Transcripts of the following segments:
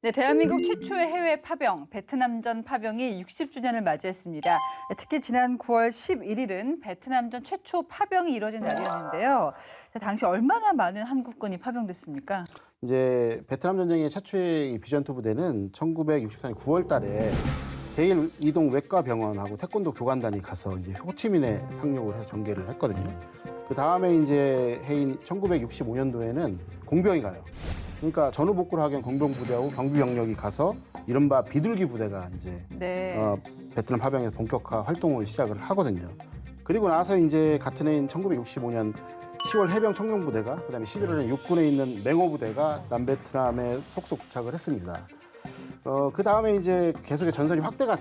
네, 대한민국 최초의 해외 파병, 베트남전 파병이 60주년을 맞이했습니다. 특히 지난 9월 11일은 베트남전 최초 파병이 이뤄진 날이었는데요. 당시 얼마나 많은 한국군이 파병됐습니까? 이제 베트남 전쟁의 최초의 비전투 부대는 1964년 9월 달에 제1이동 외과병원하고 태권도 교관단이 가서 이제 호치민에 상륙을 해서 전개를 했거든요. 그 다음에 이제 해인 1965년도에는 공병이 가요. 그러니까 전후복구를 하기 위한 공병부대하고 경비병력이 가서 이른바 비둘기 부대가 이제 네. 베트남 파병에서 본격화 활동을 시작을 하거든요. 그리고 나서 이제 같은 해인 1965년 10월 해병 청룡부대가 그다음에 11월에 육군에 있는 맹호부대가 남베트남에 속속 도착을 했습니다. 그 다음에 이제 계속해 전선이 확대가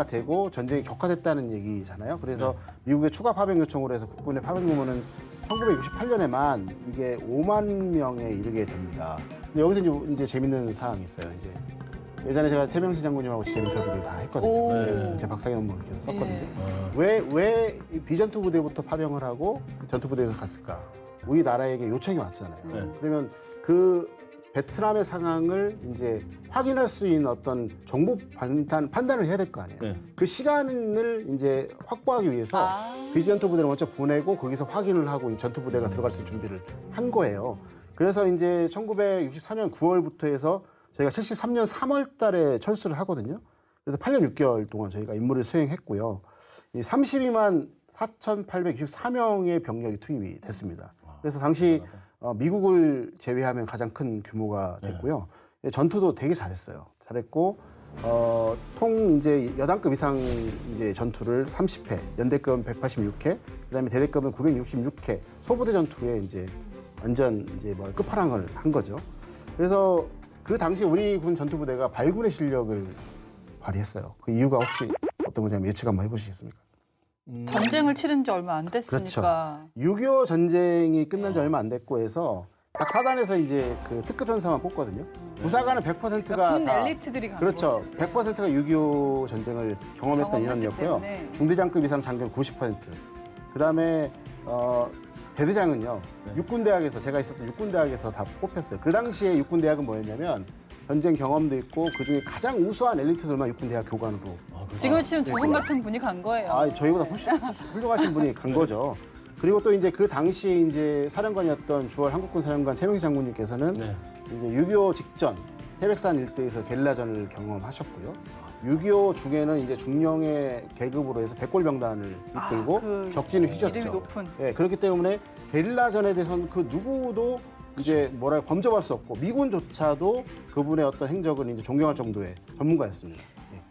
되고 전쟁이 격화됐다는 얘기잖아요. 그래서 미국의 추가 파병 요청을 해서 국군의 파병 규모는 1968년에만 이게 5만 명에 이르게 됩니다. 근데 여기서 이제 재밌는 사항이 있어요. 이제 예전에 제가 태명신 장군님하고 진짜 인터뷰를 다 했거든요. 제 박사기 논문을 이렇게 썼거든요. 왜 비전투 부대부터 파병을 하고 전투 부대에서 갔을까? 우리나라에게 요청이 왔잖아요. 그러면 그 베트남의 상황을 이제 확인할 수 있는 어떤 정보 판단을 해야 될 거 아니에요. 그 시간을 이제 확보하기 위해서 비전투 부대를 먼저 보내고 거기서 확인을 하고 전투 부대가 들어갈 수 있는 준비를 한 거예요. 그래서 이제 1964년 9월부터 해서 저희가 73년 3월 달에 철수를 하거든요. 그래서 8년 6개월 동안 저희가 임무를 수행했고요. 이 32만 4,864명의 병력이 투입이 됐습니다. 그래서 당시 미국을 제외하면 가장 큰 규모가 됐고요. 전투도 되게 잘했어요. 잘했고 통 이제 여단급 이상 이제 전투를 30회, 연대급은 186회, 그다음에 대대급은 966회 소부대 전투에 이제 완전 이제 끝판왕을 한 거죠. 그래서 그 당시 우리 군 전투부대가 발군의 실력을 발휘했어요. 그 이유가 혹시 어떤 건지 예측 한번 해보시겠습니까? 전쟁을 치른 지 얼마 안 됐으니까. 그렇죠. 6.25 전쟁이 끝난 지 얼마 안 됐고 해서 각 사단에서 이제 그 특급 전사만 뽑거든요. 부사관은 100%가 군 엘리트들이 간 그렇죠. 100%가 6.25 전쟁을 경험했던 인원이었고요. 때문에. 중대장급 이상 장교는 90%. 그다음에 대대장은요. 육군대학에서 제가 있었던 육군대학에서 다 뽑혔어요. 그 당시에 육군대학은 뭐였냐면 전쟁 경험도 있고 그중에 가장 우수한 엘리트들만 육군대학 교관으로. 지금 치면 두 분 같은 분이 간 거예요. 저희보다 훨씬 훌륭하신 분이 간 거죠. 그리고 또 이제 그 당시에 이제 사령관이었던 주월 한국군 사령관 최명희 장군님께서는 이제 6.25 직전 태백산 일대에서 게릴라전을 경험하셨고요. 6.25 중에는 이제 중령의 계급으로 해서 백골병단을 이끌고 그 적진을 휘졌죠. 이름이 높은. 네, 그렇기 때문에 게릴라전에 대해서는 그 누구도 이제 범접할 수 없고 미군조차도 그분의 어떤 행적을 이제 존경할 정도의 전문가였습니다.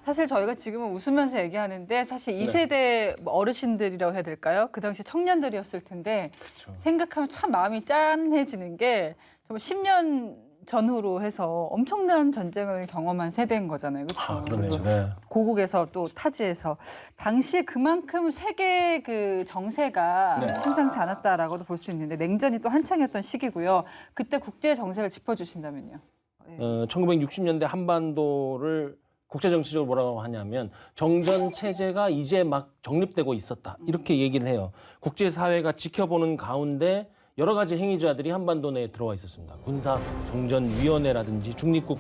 사실 저희가 지금은 웃으면서 얘기하는데 사실 2세대 어르신들이라고 해야 될까요? 그 당시 청년들이었을 텐데 생각하면 참 마음이 짠해지는 게 정말 10년 전후로 해서 엄청난 전쟁을 경험한 세대인 거잖아요. 그렇죠? 그렇죠. 네. 고국에서 또 타지에서 당시에 그만큼 세계 그 정세가 심상치 않았다라고도 볼 수 있는데 냉전이 또 한창이었던 시기고요. 그때 국제 정세를 짚어주신다면요. 1960년대 한반도를 국제정치적으로 뭐라고 하냐면 정전 체제가 이제 막 정립되고 있었다. 이렇게 얘기를 해요. 국제사회가 지켜보는 가운데 여러 가지 행위자들이 한반도 내에 들어와 있었습니다. 군사정전위원회라든지 중립국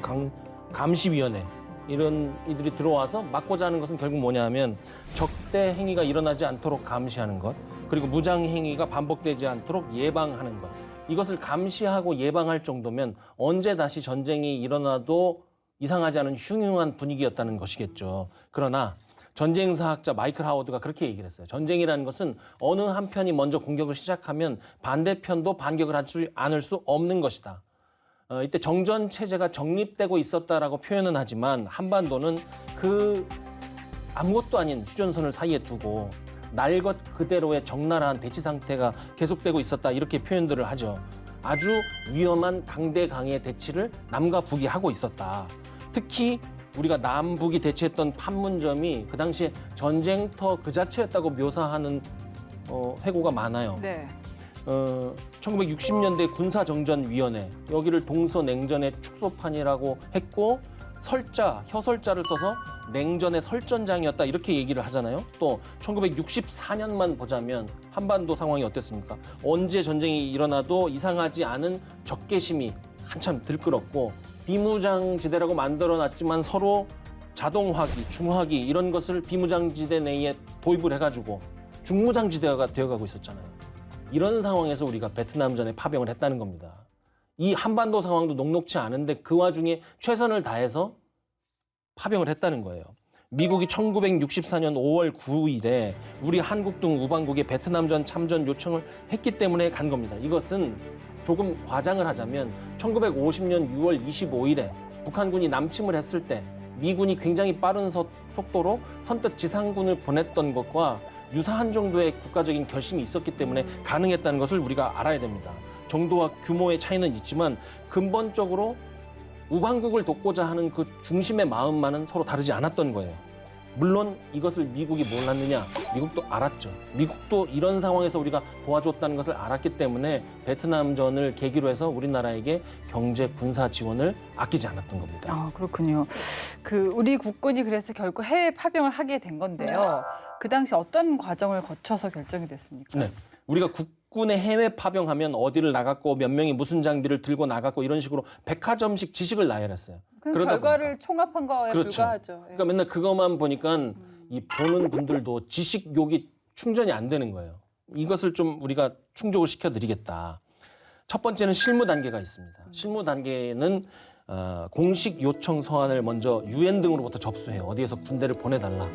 감시위원회 이런 이들이 들어와서 막고자 하는 것은 결국 뭐냐면 적대 행위가 일어나지 않도록 감시하는 것, 그리고 무장 행위가 반복되지 않도록 예방하는 것. 이것을 감시하고 예방할 정도면 언제 다시 전쟁이 일어나도 이상하지 않은 흉흉한 분위기였다는 것이겠죠. 그러나 전쟁사학자 마이클 하워드가 그렇게 얘기를 했어요. 전쟁이라는 것은 어느 한편이 먼저 공격을 시작하면 반대편도 반격을 하지 않을 수 없는 것이다. 이때 정전 체제가 정립되고 있었다라고 표현은 하지만 한반도는 그 아무것도 아닌 휴전선을 사이에 두고 날 것 그대로의 적나라한 대치 상태가 계속되고 있었다. 이렇게 표현들을 하죠. 아주 위험한 강대강의 대치를 남과 북이 하고 있었다. 특히 우리가 남북이 대치했던 판문점이 그 당시에 전쟁터 그 자체였다고 묘사하는 회고가 많아요. 네. 1960년대 군사정전위원회, 여기를 동서냉전의 축소판이라고 했고 혀설자를 써서 냉전의 설전장이었다 이렇게 얘기를 하잖아요. 또 1964년만 보자면 한반도 상황이 어땠습니까? 언제 전쟁이 일어나도 이상하지 않은 적개심이 한참 들끓었고 비무장지대라고 만들어놨지만 서로 자동화기, 중화기 이런 것을 비무장지대 내에 도입을 해가지고 중무장지대가 되어가고 있었잖아요. 이런 상황에서 우리가 베트남전에 파병을 했다는 겁니다. 이 한반도 상황도 녹록치 않은데 그 와중에 최선을 다해서 파병을 했다는 거예요. 미국이 1964년 5월 9일에 우리 한국 등 우방국에 베트남전 참전 요청을 했기 때문에 간 겁니다. 이것은 조금 과장을 하자면 1950년 6월 25일에 북한군이 남침을 했을 때 미군이 굉장히 빠른 속도로 선뜻 지상군을 보냈던 것과 유사한 정도의 국가적인 결심이 있었기 때문에 가능했다는 것을 우리가 알아야 됩니다. 정도와 규모의 차이는 있지만 근본적으로 우방국을 돕고자 하는 그 중심의 마음만은 서로 다르지 않았던 거예요. 물론 이것을 미국이 몰랐느냐? 미국도 알았죠. 미국도 이런 상황에서 우리가 도와줬다는 것을 알았기 때문에 베트남전을 계기로 해서 우리나라에게 경제 군사 지원을 아끼지 않았던 겁니다. 아, 그렇군요. 우리 국군이 그래서 결국 해외 파병을 하게 된 건데요. 그 당시 어떤 과정을 거쳐서 결정이 됐습니까? 네. 우리가 국군의 해외 파병하면 어디를 나갔고 몇 명이 무슨 장비를 들고 나갔고 이런 식으로 백화점식 지식을 나열했어요. 그 그러다 결과를 보니까. 총합한 거에 그렇죠. 불과하죠. 예. 그러니까 맨날 그것만 보니까 이 보는 분들도 지식욕이 충전이 안 되는 거예요. 이것을 좀 우리가 충족을 시켜드리겠다. 첫 번째는 실무 단계가 있습니다. 실무 단계는 공식 요청 서한을 먼저 UN 등으로부터 접수해요. 어디에서 군대를 보내달라.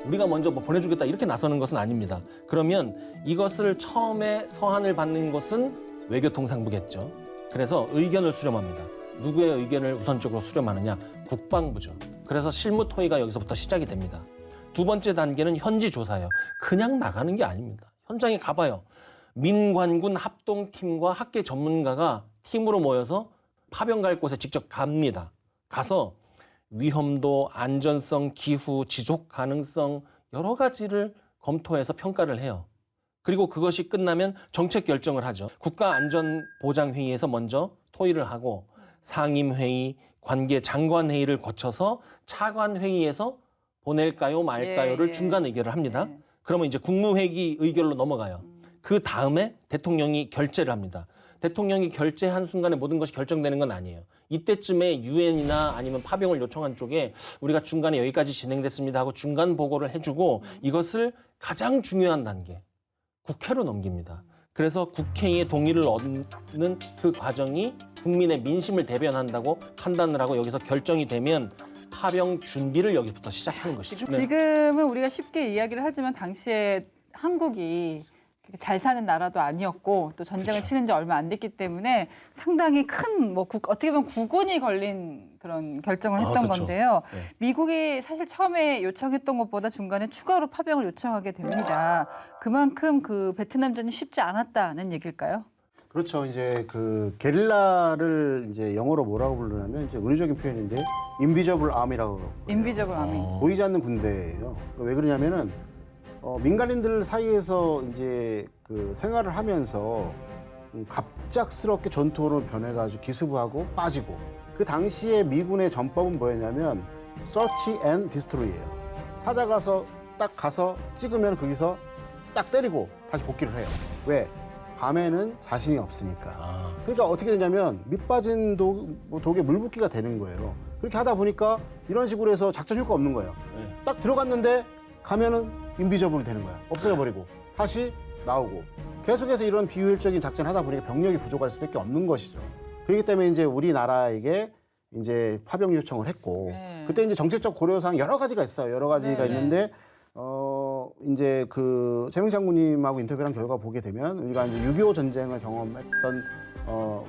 우리가 먼저 뭐 보내주겠다 이렇게 나서는 것은 아닙니다. 그러면 이것을 처음에 서한을 받는 것은 외교통상부겠죠. 그래서 의견을 수렴합니다. 누구의 의견을 우선적으로 수렴하느냐? 국방부죠. 그래서 실무 토의가 여기서부터 시작이 됩니다. 두 번째 단계는 현지 조사예요. 그냥 나가는 게 아닙니다. 현장에 가봐요. 민관군 합동팀과 학계 전문가가 팀으로 모여서 파병 갈 곳에 직접 갑니다. 가서 위험도, 안전성, 기후, 지속 가능성 여러 가지를 검토해서 평가를 해요. 그리고 그것이 끝나면 정책 결정을 하죠. 국가안전보장회의에서 먼저 토의를 하고 상임회의, 관계 장관회의를 거쳐서 차관회의에서 보낼까요 말까요를 예. 중간 의결을 합니다. 예. 그러면 이제 국무회의 의결로 넘어가요. 그 다음에 대통령이 결재를 합니다. 대통령이 결재한 순간에 모든 것이 결정되는 건 아니에요. 이때쯤에 유엔이나 아니면 파병을 요청한 쪽에 우리가 중간에 여기까지 진행됐습니다 하고 중간 보고를 해주고 이것을 가장 중요한 단계, 국회로 넘깁니다. 그래서 국회의 동의를 얻는 그 과정이 국민의 민심을 대변한다고 판단을 하고 여기서 결정이 되면 파병 준비를 여기부터 시작하는 것이죠. 지금은 우리가 쉽게 이야기를 하지만 당시에 한국이 잘 사는 나라도 아니었고 또 전쟁을 그렇죠. 치른 지 얼마 안 됐기 때문에 상당히 큰 어떻게 보면 국운이 걸린 그런 결정을 했던 그렇죠. 건데요. 네. 미국이 사실 처음에 요청했던 것보다 중간에 추가로 파병을 요청하게 됩니다. 그만큼 그 베트남전이 쉽지 않았다는 얘기일까요? 그렇죠. 이제 그 게릴라를 이제 영어로 뭐라고 부르냐면 이제 은유적인 표현인데 인비저블 아미라고 그래요. 인비저블 아미. 보이지 않는 군대예요. 왜 그러냐면은 민간인들 사이에서 이제 그 생활을 하면서 갑작스럽게 전투로 변해가지고 기습하고 빠지고 그 당시에 미군의 전법은 뭐였냐면 Search and Destroy예요. 찾아가서 딱 가서 찍으면 거기서 딱 때리고 다시 복귀를 해요. 왜? 밤에는 자신이 없으니까. 그러니까 어떻게 되냐면 밑빠진 독에 물붓기가 되는 거예요. 그렇게 하다 보니까 이런 식으로 해서 작전 효과가 없는 거예요. 네. 딱 들어갔는데 가면은 인비저블이 되는 거야. 없어져버리고 다시 나오고 계속해서 이런 비효율적인 작전을 하다 보니까 병력이 부족할 수밖에 없는 것이죠. 그렇기 때문에 이제 우리나라에게 이제 파병 요청을 했고 그때 이제 정책적 고려사항 여러 가지가 있어요. 여러 가지가 있는데 이제 그 최명 장군님하고 인터뷰한 결과 보게 되면 우리가 이제 6.25 전쟁을 경험했던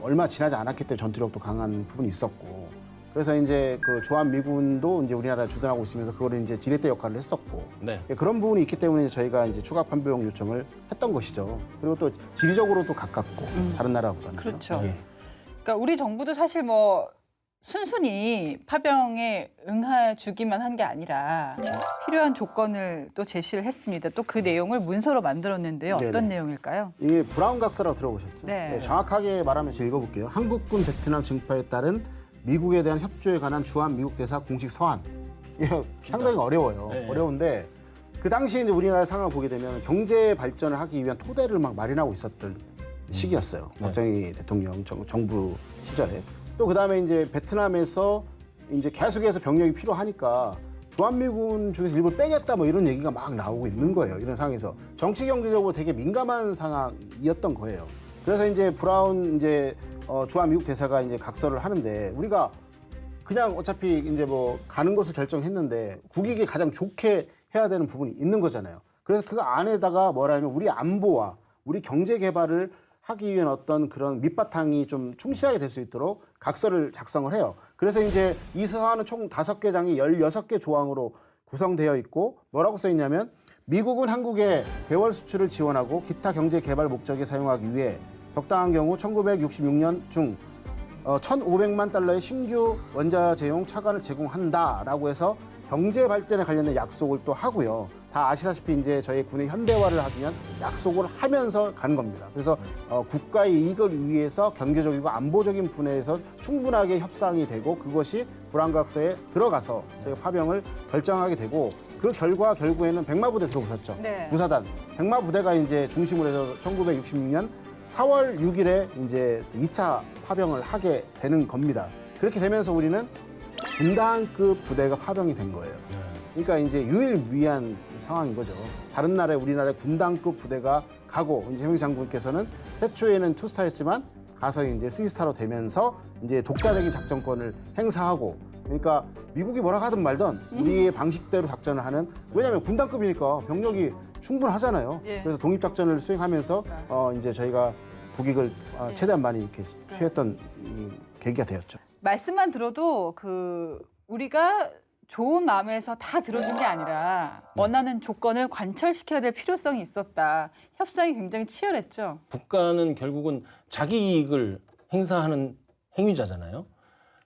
얼마 지나지 않았기 때문에 전투력도 강한 부분이 있었고 그래서 이제 그 주한 미군도 이제 우리나라에 주둔하고 있으면서 그거를 이제 지렛대 역할을 했었고 네. 그런 부분이 있기 때문에 저희가 이제 추가 판병 요청을 했던 것이죠. 그리고 또 지리적으로도 가깝고 다른 나라보다는 그렇죠. 예. 그러니까 우리 정부도 사실 순순히 파병에 응해주기만 한 게 아니라 필요한 조건을 또 제시를 했습니다. 또 그 내용을 문서로 만들었는데요. 어떤 네네. 내용일까요? 이게 브라운 각서라고 들어보셨죠? 네. 정확하게 말하면 제가 읽어볼게요. 한국군 베트남 증파에 따른 미국에 대한 협조에 관한 주한 미국 대사 공식 서한. 이게 상당히 어려워요. 네. 어려운데 그 당시에 이제 우리나라 상황을 보게 되면 경제 발전을 하기 위한 토대를 막 마련하고 있었던 시기였어요. 네. 박정희 대통령 정부 시절에. 또 그다음에 이제 베트남에서 이제 계속해서 병력이 필요하니까 주한미군 중에서 일부 빼겠다 뭐 이런 얘기가 막 나오고 있는 거예요. 이런 상황에서 정치 경제적으로 되게 민감한 상황이었던 거예요. 그래서 이제 브라운 이제 주한미국 대사가 이제 각서를 하는데 우리가 그냥 어차피 이제 뭐 가는 것을 결정했는데 국익이 가장 좋게 해야 되는 부분이 있는 거잖아요. 그래서 그 안에다가 뭐라면 우리 안보와 우리 경제 개발을 하기 위한 어떤 그런 밑바탕이 좀 충실하게 될 수 있도록 각서를 작성을 해요. 그래서 이제 이 서한은 총 5개 장이 16개 조항으로 구성되어 있고 뭐라고 써 있냐면 미국은 한국의 개월 수출을 지원하고 기타 경제 개발 목적에 사용하기 위해 적당한 경우 1966년 중 1,500만 달러의 신규 원자재용 차관을 제공한다라고 해서 경제 발전에 관련된 약속을 또 하고요. 다 아시다시피 이제 저희 군의 현대화를 하기 위한 약속을 하면서 가는 겁니다. 그래서 국가의 이익을 위해서 경제적이고 안보적인 분야에서 충분하게 협상이 되고 그것이 불안각서에 들어가서 저희가 파병을 결정하게 되고 그 결과 결국에는 백마부대 들어보셨죠? 네. 부사단 백마부대가 이제 중심으로 해서 1966년 4월 6일에 이제 2차 파병을 하게 되는 겁니다. 그렇게 되면서 우리는 분단급 부대가 파병이 된 거예요. 그러니까 이제 유일무이한 상황인 거죠. 다른 나라에 우리나라의 군단급 부대가 가고 이제 해병 장군께서는 최초에는 투스타였지만 가서 이제 쓰리스타로 되면서 이제 독자적인 작전권을 행사하고 그러니까 미국이 뭐라 하든 말든 우리의 방식대로 작전을 하는 왜냐하면 군단급이니까 병력이 충분하잖아요. 예. 그래서 독립작전을 수행하면서 이제 저희가 국익을 최대한 많이 이렇게 취했던 계기가 되었죠. 말씀만 들어도 우리가 좋은 마음에서 다 들어준 게 아니라 원하는 조건을 관철시켜야 될 필요성이 있었다. 협상이 굉장히 치열했죠. 국가는 결국은 자기 이익을 행사하는 행위자잖아요.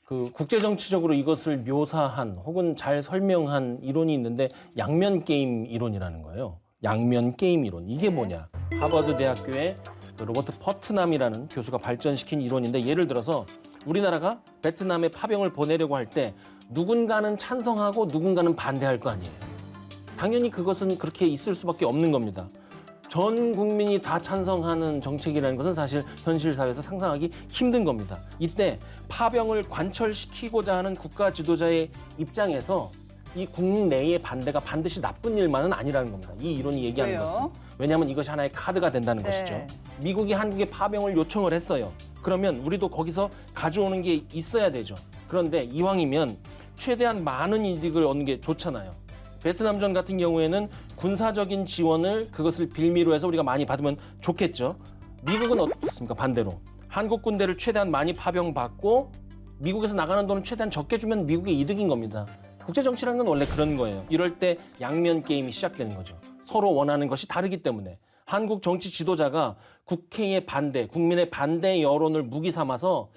그 국제정치적으로 이것을 묘사한 혹은 잘 설명한 이론이 있는데 양면 게임 이론이라는 거예요. 양면 게임 이론. 이게 뭐냐? 하버드 대학교의 로버트 퍼트남이라는 교수가 발전시킨 이론인데 예를 들어서 우리나라가 베트남에 파병을 보내려고 할 때 누군가는 찬성하고 누군가는 반대할 거 아니에요. 당연히 그것은 그렇게 있을 수밖에 없는 겁니다. 전 국민이 다 찬성하는 정책이라는 것은 사실 현실 사회에서 상상하기 힘든 겁니다. 이때 파병을 관철시키고자 하는 국가 지도자의 입장에서 이 국내의 반대가 반드시 나쁜 일만은 아니라는 겁니다. 이 이론이 얘기하는 왜요? 것은. 왜냐하면 이것이 하나의 카드가 된다는 네. 것이죠. 미국이 한국에 파병을 요청을 했어요. 그러면 우리도 거기서 가져오는 게 있어야 되죠. 그런데 이왕이면 최대한 많은 이득을 얻는 게 좋잖아요. 베트남전 같은 경우에는 군사적인 지원을 그것을 빌미로 해서 우리가 많이 받으면 좋겠죠. 미국은 어떻습니까? 반대로. 한국 군대를 최대한 많이 파병받고 미국에서 나가는 돈을 최대한 적게 주면 미국의 이득인 겁니다. 국제정치라는 건 원래 그런 거예요. 이럴 때 양면 게임이 시작되는 거죠. 서로 원하는 것이 다르기 때문에. 한국 정치 지도자가 국회의 반대, 국민의 반대 여론을 무기 삼아서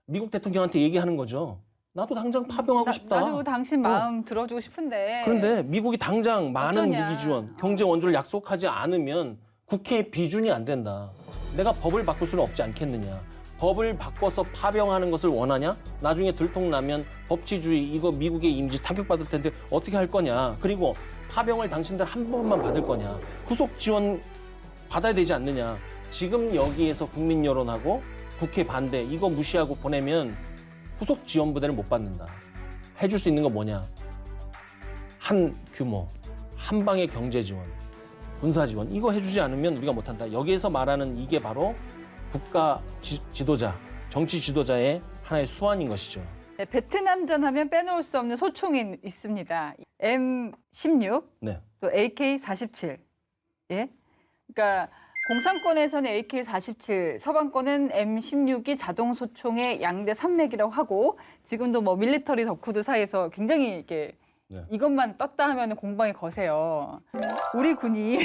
미국 대통령한테 얘기하는 거죠. 나도 당장 파병하고 싶다. 나도 당신 마음 들어주고 싶은데. 그런데 미국이 당장 많은 어쩌냐. 무기 지원, 경제 원조를 약속하지 않으면 국회의 비준이 안 된다. 내가 법을 바꿀 수는 없지 않겠느냐. 법을 바꿔서 파병하는 것을 원하냐? 나중에 들통나면 법치주의 이거 미국의 이미지 타격받을 텐데 어떻게 할 거냐. 그리고 파병을 당신들 한 번만 받을 거냐. 후속 지원 받아야 되지 않느냐. 지금 여기에서 국민 여론하고 국회 반대 이거 무시하고 보내면 후속 지원 부대를 못 받는다. 해줄 수 있는 건 뭐냐? 한 규모, 한 방의 경제 지원, 군사 지원 이거 해주지 않으면 우리가 못한다. 여기에서 말하는 이게 바로 국가 지도자, 정치 지도자의 하나의 수완인 것이죠. 네, 베트남전 하면 빼놓을 수 없는 소총이 있습니다. M16, 네. 또 AK-47. 예? 그러니까 공산권에서는 AK-47, 서방권은 M16이 자동 소총의 양대 산맥이라고 하고 지금도 뭐 밀리터리 덕후들 사이에서 굉장히 이렇게 네. 이것만 떴다 하면 공방이 거세요. 우리 군이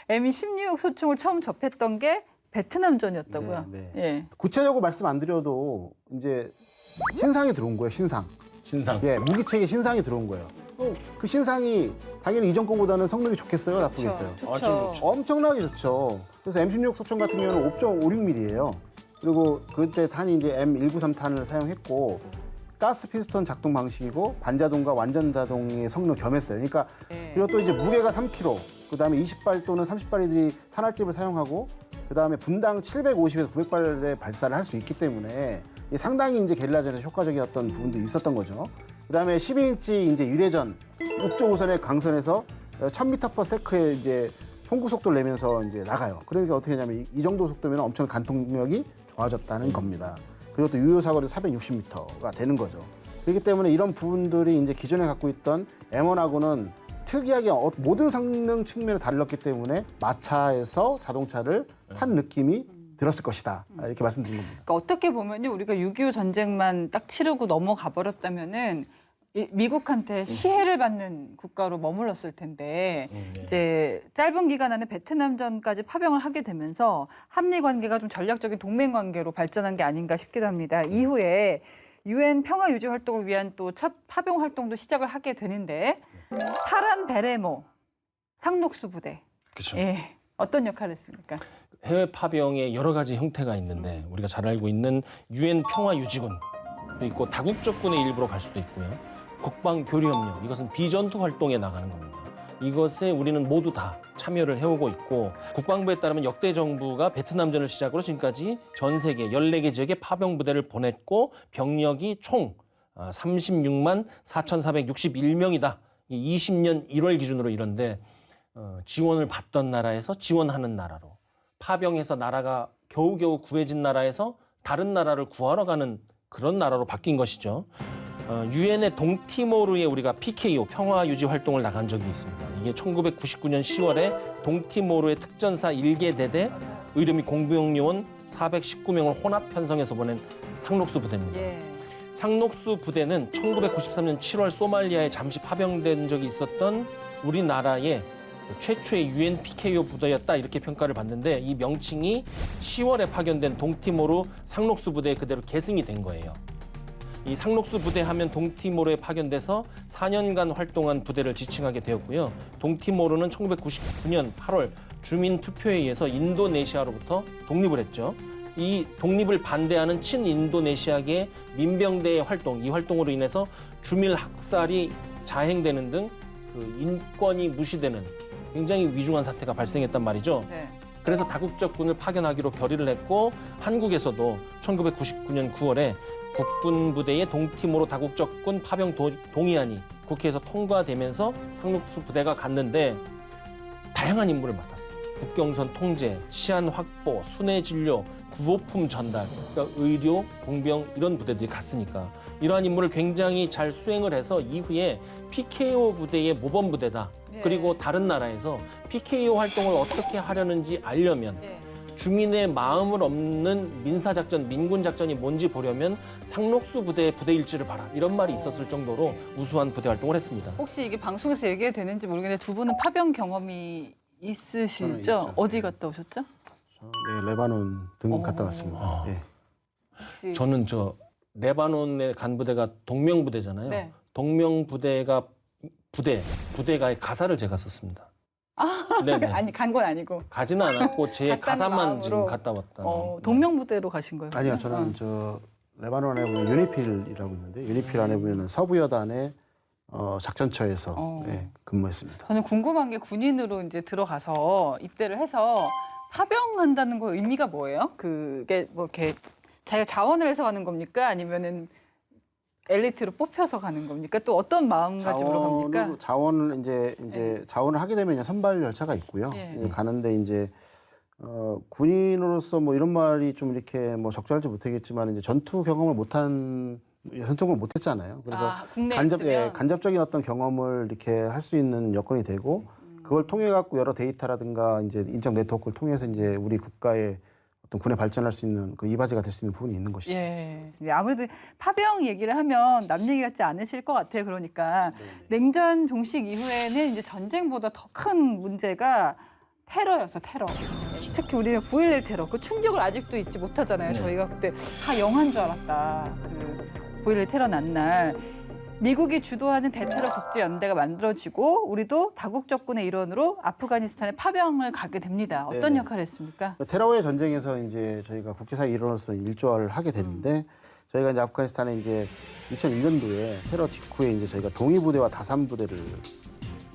M16 소총을 처음 접했던 게 베트남전이었다고요. 네, 예. 구체적으로 말씀 안 드려도 이제 신상이 들어온 거예요. 신상. 신상. 예, 무기체계 신상이 들어온 거예요. 그 신상이 당연히 이전 거보다는 성능이 좋겠어요, 나쁘겠어요? 좋죠. 아, 좀 좋죠. 엄청나게 좋죠. 그래서 M16 소총 같은 경우는 5.56mm예요. 그리고 그때 탄이 이제 M193 탄을 사용했고 가스 피스톤 작동 방식이고 반자동과 완전 자동의 성능 겸했어요. 그러니까 네. 그리고 또 이제 무게가 3kg, 그다음에 20발 또는 30발이들이 탄알집을 사용하고 그다음에 분당 750에서 900발의 발사를 할 수 있기 때문에 이 상당히 이제 게릴라전에서 효과적이었던 부분도 있었던 거죠. 그다음에 12인치 이제 유례전 북쪽 우선의 강선에서 1000m/s의 이제 통구 속도를 내면서 이제 나가요. 그러니까 어떻게 하냐면 이 정도 속도면 엄청 간통력이 좋아졌다는 겁니다. 그리고 또 유효 사거리 460m가 되는 거죠. 그렇기 때문에 이런 부분들이 이제 기존에 갖고 있던 M1하고는 특이하게 모든 성능 측면을 달랐기 때문에 마차에서 자동차를 탄 느낌이 들었을 것이다. 이렇게 말씀드린 겁니다. 그러니까 어떻게 보면요, 우리가 6.25 전쟁만 딱 치르고 넘어가 버렸다면은 미국한테 시해를 받는 국가로 머물렀을 텐데 이제 짧은 기간 안에 베트남전까지 파병을 하게 되면서 한미 관계가 좀 전략적인 동맹 관계로 발전한 게 아닌가 싶기도 합니다. 이후에 UN 평화 유지 활동을 위한 또 첫 파병 활동도 시작을 하게 되는데 파란 베레모 상록수 부대. 그렇죠. 예. 어떤 역할을 했습니까? 해외 파병의 여러 가지 형태가 있는데 우리가 잘 알고 있는 UN 평화 유지군 있고 다국적군의 일부로 갈 수도 있고요. 국방 교류 협력 이것은 비전투 활동에 나가는 겁니다. 이것에 우리는 모두 다 참여를 해오고 있고 국방부에 따르면 역대 정부가 베트남전을 시작으로 지금까지 전 세계 14개 지역에 파병 부대를 보냈고 병력이 총 36만 4,461명이다. 20년 1월 기준으로 이런데 지원을 받던 나라에서 지원하는 나라로 파병해서 나라가 겨우겨우 구해진 나라에서 다른 나라를 구하러 가는 그런 나라로 바뀐 것이죠. 유엔의 동티모르에 우리가 PKO 평화 유지 활동을 나간 적이 있습니다. 이게 1999년 10월에 동티모르의 특전사 1개 대대 의료미 공병요원 419명을 혼합 편성해서 보낸 상록수 부대입니다. 예. 상록수 부대는 1993년 7월 소말리아에 잠시 파병된 적이 있었던 우리나라의 최초의 UN PKO 부대였다 이렇게 평가를 받는데 이 명칭이 10월에 파견된 동티모르 상록수 부대에 그대로 계승이 된 거예요. 이 상록수 부대 하면 동티모르에 파견돼서 4년간 활동한 부대를 지칭하게 되었고요. 동티모르는 1999년 8월 주민 투표에 의해서 인도네시아로부터 독립을 했죠. 이 독립을 반대하는 친인도네시아계 민병대의 활동, 이 활동으로 인해서 주민 학살이 자행되는 등 그 인권이 무시되는 굉장히 위중한 사태가 발생했단 말이죠. 네. 그래서 다국적군을 파견하기로 결의를 했고 한국에서도 1999년 9월에 국군 부대의 동티모르 다국적군 파병 동의안이 국회에서 통과되면서 상록수 부대가 갔는데 다양한 임무를 맡았어요. 국경선 통제, 치안 확보, 순회 진료, 구호품 전달, 그러니까 의료, 공병 이런 부대들이 갔으니까 이러한 임무를 굉장히 잘 수행을 해서 이후에 PKO 부대의 모범 부대다. 예. 그리고 다른 나라에서 PKO 활동을 어떻게 하려는지 알려면 예. 주민의 마음을 얻는 민사작전, 민군작전이 뭔지 보려면 상록수 부대의 부대 일지를 봐라. 이런 말이 있었을 정도로 우수한 부대 활동을 했습니다. 혹시 이게 방송에서 얘기가 되는지 모르겠는데 두 분은 파병 경험이 저는 있으시죠? 있죠. 어디 갔다 오셨죠? 네, 레바논 등 갔다 왔습니다. 예. 혹시 저는 레바논에 간 부대가 동명부대잖아요. 네. 동명부대가 부대가의 가사를 제가 썼습니다. 네네. 아니 간 건 아니고 가지는 않았고 제 갔다는 가사만 마음으로. 지금 갔다 왔다. 동명부대로 가신 거예요? 아니요, 저는 레바논 안에 보면 유니필이라고 있는데 유니필 안에 보면 서부여단의 작전처에서 예, 근무했습니다. 저는 궁금한 게 군인으로 이제 들어가서 입대를 해서 파병한다는 거 의미가 뭐예요? 그게 뭐 이렇게 자기가 자원을 해서 가는 겁니까? 아니면은 엘리트로 뽑혀서 가는 겁니까? 또 어떤 마음가짐으로 갑니까? 자원을 자원을 하게 되면 선발 열차가 있고요. 예. 이제 가는데 이제 군인으로서 뭐 이런 말이 좀 이렇게 뭐 적절할지 못하겠지만 이제 전투 경험을 못했잖아요. 그래서 국내에 있으면 간접적인 어떤 경험을 이렇게 할 수 있는 여건이 되고 그걸 통해 갖고 여러 데이터라든가 이제 인적 네트워크를 통해서 이제 우리 국가의 어떤 군에 발전할 수 있는 그 이바지가 될 수 있는 부분이 있는 것이죠. 예. 아무래도 파병 얘기를 하면 남 얘기 같지 않으실 것 같아요. 그러니까 냉전 종식 이후에는 이제 전쟁보다 더 큰 문제가 테러였어, 테러. 특히 우리는 9.11 테러, 그 충격을 아직도 잊지 못하잖아요. 네. 저희가 그때 다 영화인 줄 알았다. 그 9.11 테러 난 날. 미국이 주도하는 대테러 국제연대가 만들어지고 우리도 다국적군의 일원으로 아프가니스탄에 파병을 가게 됩니다. 어떤 네네. 역할을 했습니까? 테러의 전쟁에서 이제 저희가 국제사회 일원으로서 일조를 하게 됐는데 저희가 이제 아프가니스탄에 이제 2001년도에 테러 직후에 이제 저희가 동위 부대와 다산 부대를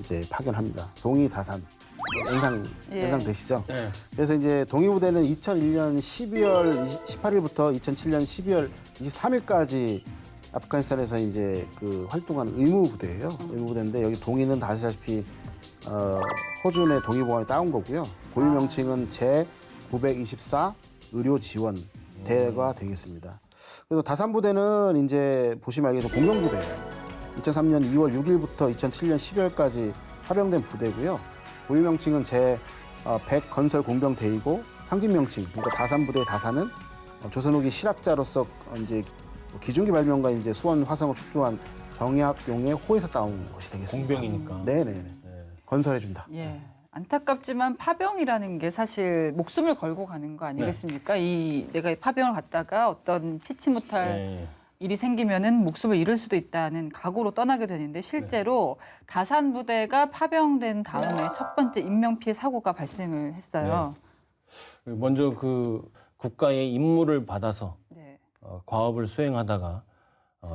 이제 파견합니다. 동위 다산. 연상되시죠? 네. 그래서 이제 동의부대는 2001년 12월 18일부터 2007년 12월 23일까지 아프가니스탄에서 이제 그 활동한 의무부대예요. 의무부대인데 여기 동의는 다 아시다시피 호준의 동의보감이 따온 거고요. 고유 명칭은 제924 의료 지원 대가 되겠습니다. 그리고 다산부대는 이제 보시면 알겠지만 공병부대예요. 2003년 2월 6일부터 2007년 12월까지 파병된 부대고요. 고유 명칭은 제100 건설 공병대이고 상징 명칭, 그러니까 다산부대의 다산은 조선 후기 실학자로서 이제 기중기 발명과 이제 수원 화성을 축조한 정약용의 호에서 따온 것이 되겠습니다. 공병이니까. 네네. 건설해준다. 예. 안타깝지만 파병이라는 게 사실 목숨을 걸고 가는 거 아니겠습니까? 내가 이 파병을 갔다가 어떤 피치 못할 네. 일이 생기면은 목숨을 잃을 수도 있다는 각오로 떠나게 되는데 실제로 다산 부대가 파병된 다음에 첫 번째 인명 피해 사고가 발생을 했어요. 먼저 그 국가의 임무를 받아서 네. 과업을 수행하다가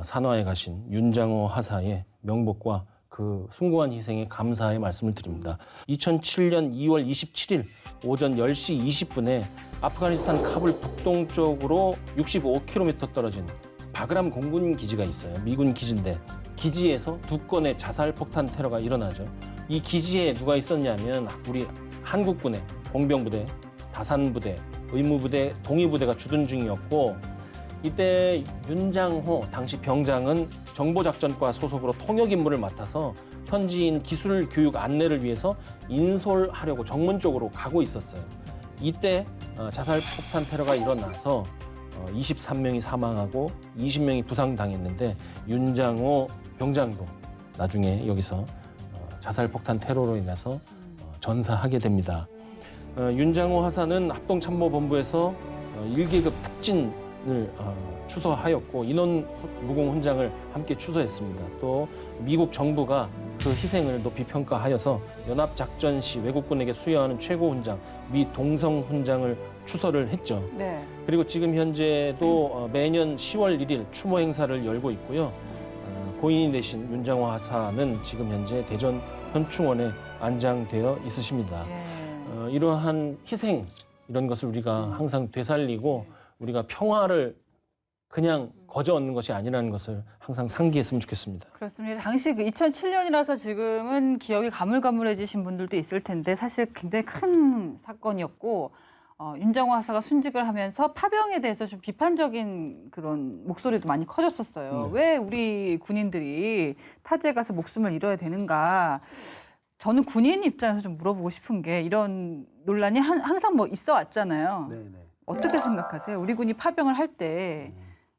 산화에 가신 윤장호 하사의 명복과 그 숭고한 희생에 감사의 말씀을 드립니다. 2007년 2월 27일 오전 10시 20분에 아프가니스탄 카불 북동쪽으로 65km 떨어진 바그람 공군 기지가 있어요. 미군 기지인데 기지에서 2건의 자살 폭탄 테러가 일어나죠. 이 기지에 누가 있었냐면 우리 한국군의 공병부대, 다산부대, 의무부대, 동의부대가 주둔 중이었고 이때 윤장호 당시 병장은 정보작전과 소속으로 통역 임무를 맡아서 현지인 기술 교육 안내를 위해서 인솔하려고 정문 쪽으로 가고 있었어요. 이때 자살 폭탄 테러가 일어나서 23명이 사망하고 20명이 부상당했는데 윤장호 병장도 나중에 여기서 자살 폭탄 테러로 인해서 전사하게 됩니다. 윤장호 하사는 합동참모본부에서 1계급 특진을 추서하였고 인원 무공 훈장을 함께 추서했습니다. 또 미국 정부가 그 희생을 높이 평가하여서 연합작전 시 외국군에게 수여하는 최고 훈장 미 동성 훈장을 추서를 했죠. 네. 그리고 지금 현재도 매년 10월 1일 추모 행사를 열고 있고요. 고인이 되신 윤장호 하사는 지금 현재 대전 현충원에 안장되어 있으십니다. 이러한 희생 이런 것을 우리가 항상 되살리고 우리가 평화를 그냥 거저 얻는 것이 아니라는 것을 항상 상기했으면 좋겠습니다. 그렇습니다. 당시 그 2007년이라서 지금은 기억이 가물가물해지신 분들도 있을 텐데 사실 굉장히 큰 사건이었고 윤장호 하사가 순직을 하면서 파병에 대해서 좀 비판적인 그런 목소리도 많이 커졌었어요. 왜 우리 군인들이 타지에 가서 목숨을 잃어야 되는가? 저는 군인 입장에서 좀 물어보고 싶은 게 이런 논란이 항상 뭐 있어 왔잖아요. 네네. 어떻게 생각하세요? 우리 군이 파병을 할 때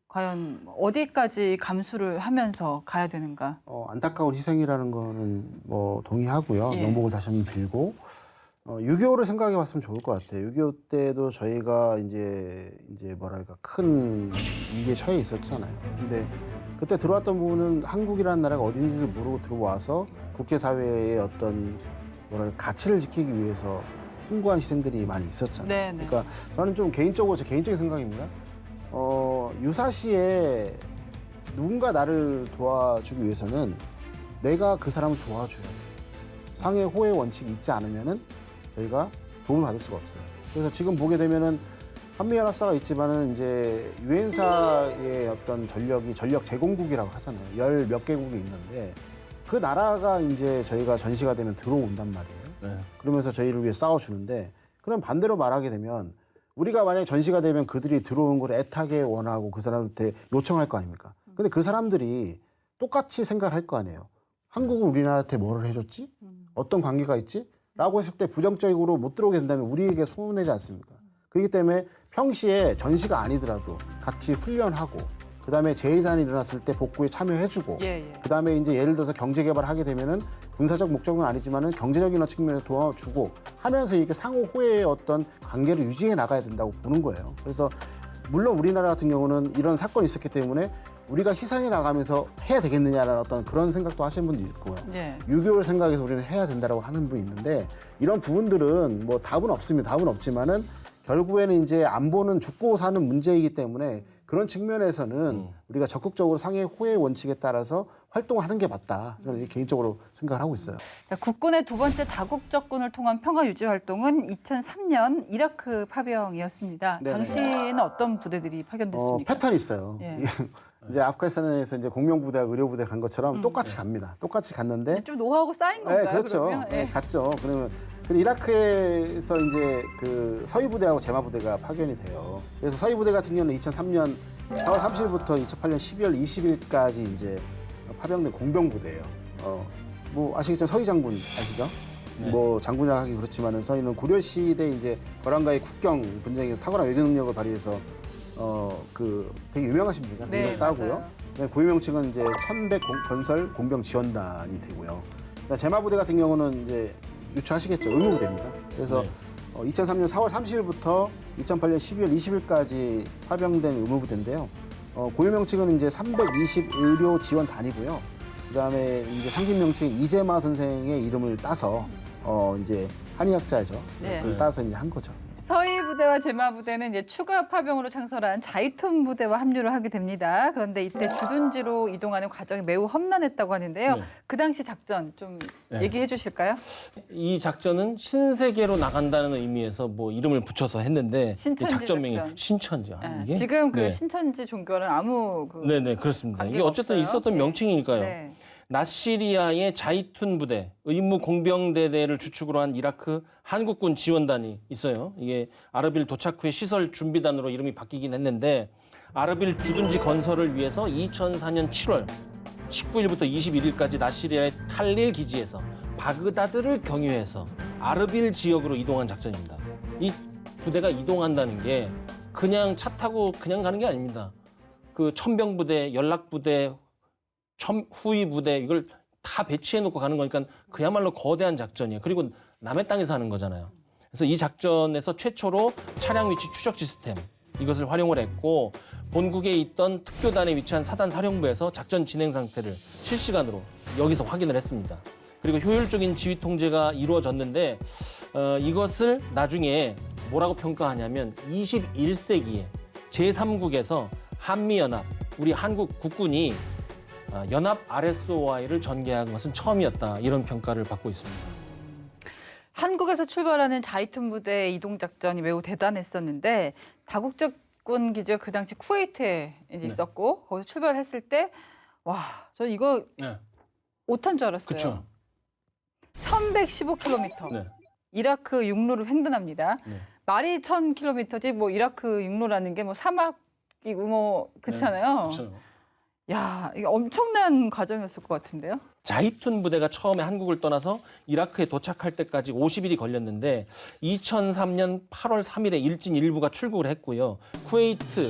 과연 어디까지 감수를 하면서 가야 되는가? 안타까운 희생이라는 거는 뭐 동의하고요. 예. 명복을 다시 한번 빌고 6.25를 생각해 봤으면 좋을 것 같아요. 6.25 때도 저희가 이제 뭐랄까 큰 위기에 처해 있었잖아요. 근데 그때 들어왔던 부분은 한국이라는 나라가 어딘지를 모르고 들어와서 국제사회의 어떤 뭐랄까 가치를 지키기 위해서 숭고한 희생들이 많이 있었잖아요. 네네. 그러니까 저는 좀 개인적으로 제 개인적인 생각입니다. 유사시에 누군가 나를 도와주기 위해서는 내가 그 사람을 도와줘야 돼요. 상해 호의 원칙이 있지 않으면은 저희가 도움을 받을 수가 없어요. 그래서 지금 보게 되면은 한미연합사가 있지만은 이제 유엔사의 어떤 전력 제공국이라고 하잖아요. 10몇 개국이 있는데 그 나라가 이제 저희가 전시가 되면 들어온단 말이에요. 네. 그러면서 저희를 위해 싸워주는데 그럼 반대로 말하게 되면 우리가 만약에 전시가 되면 그들이 들어온 걸 애타게 원하고 그 사람한테 요청할 거 아닙니까? 근데 그 사람들이 똑같이 생각을 할 거 아니에요. 한국은 우리나라한테 뭐를 해줬지? 어떤 관계가 있지? 라고 했을 때 부정적으로 못 들어오게 된다면 우리에게 소문내지 않습니까? 그렇기 때문에 평시에 전시가 아니더라도 같이 훈련하고 그다음에 재해산이 일어났을 때 복구에 참여해주고 그다음에 이제 예를 들어서 경제 개발하게 되면은 군사적 목적은 아니지만은 경제적인 측면에서 도와주고 하면서 이렇게 상호 호혜의 어떤 관계를 유지해 나가야 된다고 보는 거예요. 그래서 물론 우리나라 같은 경우는 이런 사건이 있었기 때문에 우리가 희생해 나가면서 해야 되겠느냐라는 어떤 그런 생각도 하시는 분도 있고요. 6.25를 생각해서 우리는 해야 된다라고 하는 분이 있는데 이런 부분들은 뭐 답은 없습니다. 답은 없지만은 결국에는 이제 안보는 죽고 사는 문제이기 때문에 그런 측면에서는 우리가 적극적으로 상해 호의 원칙에 따라서 활동하는 게 맞다. 저는 개인적으로 생각을 하고 있어요. 국군의 두 번째 다국적군을 통한 평화 유지 활동은 2003년 이라크 파병이었습니다. 네네. 당시에는 어떤 부대들이 파견됐습니까? 패턴이 있어요. 예. 이제 아프가니스탄에서 이제 공명부대와 의료부대 간 것처럼 똑같이 갑니다. 똑같이 갔는데 좀 노하우가 쌓인 건가요? 네, 그렇죠. 그러면? 네, 갔죠. 그러면 이라크에서 이제 그 서위부대하고 제마부대가 파견이 돼요. 그래서 서위부대 같은 경우는 2003년 4월 30일부터 2008년 12월 20일까지 이제 파병된 공병부대예요. 뭐 아시겠지만 서위 장군 아시죠? 네. 뭐 장군이라 하기 그렇지만은 서위는 고려 시대 이제 거란과의 국경 분쟁에서 탁월한 외교 능력을 발휘해서 그 되게 유명하신 분이죠. 네, 이름 따고요. 맞아요. 네, 고유명칭은 이제 천백 건설 공병 지원단이 되고요. 제마부대 같은 경우는 이제 유추하시겠죠. 의무부대입니다. 그래서 네. 2003년 4월 30일부터 2008년 12월 20일까지 파병된 의무부대인데요. 고유명칭은 이제 320 의료 지원단이고요. 그다음에 이제 상징 명칭 이재마 선생의 이름을 따서 이제 한의학자죠. 네. 그걸 따서 이제 한 거죠. 서희 부대와 제마 부대는 이제 추가 파병으로 창설한 자이툰 부대와 합류를 하게 됩니다. 그런데 이때 주둔지로 이동하는 과정이 매우 험난했다고 하는데요. 네. 그 당시 작전 좀 네. 얘기해 주실까요? 이 작전은 신세계로 나간다는 의미에서 뭐 이름을 붙여서 했는데 신천지 이 작전명이 작전. 신천지 네. 이게 지금 그 네. 신천지 종교는 아무 네네 그렇습니다. 이게 관계가 어쨌든 없어요. 있었던 네. 명칭이니까요. 네. 나시리아의 자이툰 부대, 의무 공병대대를 주축으로 한 이라크 한국군 지원단이 있어요. 이게 아르빌 도착 후에 시설 준비단으로 이름이 바뀌긴 했는데 아르빌 주둔지 건설을 위해서 2004년 7월 19일부터 21일까지 나시리아의 탈릴 기지에서 바그다드를 경유해서 아르빌 지역으로 이동한 작전입니다. 이 부대가 이동한다는 게 그냥 차 타고 그냥 가는 게 아닙니다. 그 천병부대, 연락부대, 후위 부대 이걸 다 배치해 놓고 가는 거니까 그야말로 거대한 작전이에요. 그리고 남의 땅에서 하는 거잖아요. 그래서 이 작전에서 최초로 차량 위치 추적 시스템 이것을 활용을 했고 본국에 있던 특교단에 위치한 사단 사령부에서 작전 진행 상태를 실시간으로 여기서 확인을 했습니다. 그리고 효율적인 지휘 통제가 이루어졌는데 이것을 나중에 뭐라고 평가하냐면 21세기에 제3국에서 한미연합, 우리 한국 국군이 연합 RSOI를 전개한 것은 처음이었다. 이런 평가를 받고 있습니다. 한국에서 출발하는 자이툰 부대의 이동 작전이 매우 대단했었는데 다국적군 기지가 그 당시 쿠웨이트에 이제 있었고 거기서 출발했을 때 와, 저 이거 네. 오탄 줄 알았어요. 그렇죠. 1115km. 네. 이라크 육로를 횡단합니다. 네. 말이 1000km지 뭐 이라크 육로라는 게 뭐 사막이고 뭐 그렇잖아요. 그렇죠. 야, 이게 엄청난 과정이었을 것 같은데요. 자이툰 부대가 처음에 한국을 떠나서 이라크에 도착할 때까지 50일이 걸렸는데 2003년 8월 3일에 일진 일부가 출국을 했고요. 쿠웨이트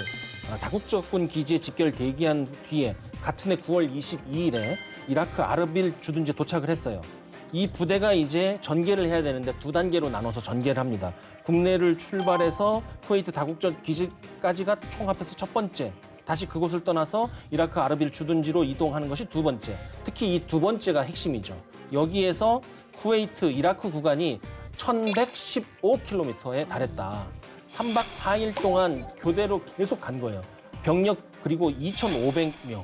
다국적군 기지에 집결 대기한 뒤에 같은 해 9월 22일에 이라크 아르빌 주둔지에 도착을 했어요. 이 부대가 이제 전개를 해야 되는데 두 단계로 나눠서 전개를 합니다. 국내를 출발해서 쿠웨이트 다국적 기지까지가 총 합해서 첫 번째. 다시 그곳을 떠나서 이라크 아르빌 주둔지로 이동하는 것이 두 번째. 특히 이 두 번째가 핵심이죠. 여기에서 쿠웨이트 이라크 구간이 1115km에 달했다. 3박 4일 동안 교대로 계속 간 거예요. 병력 그리고 2,500명.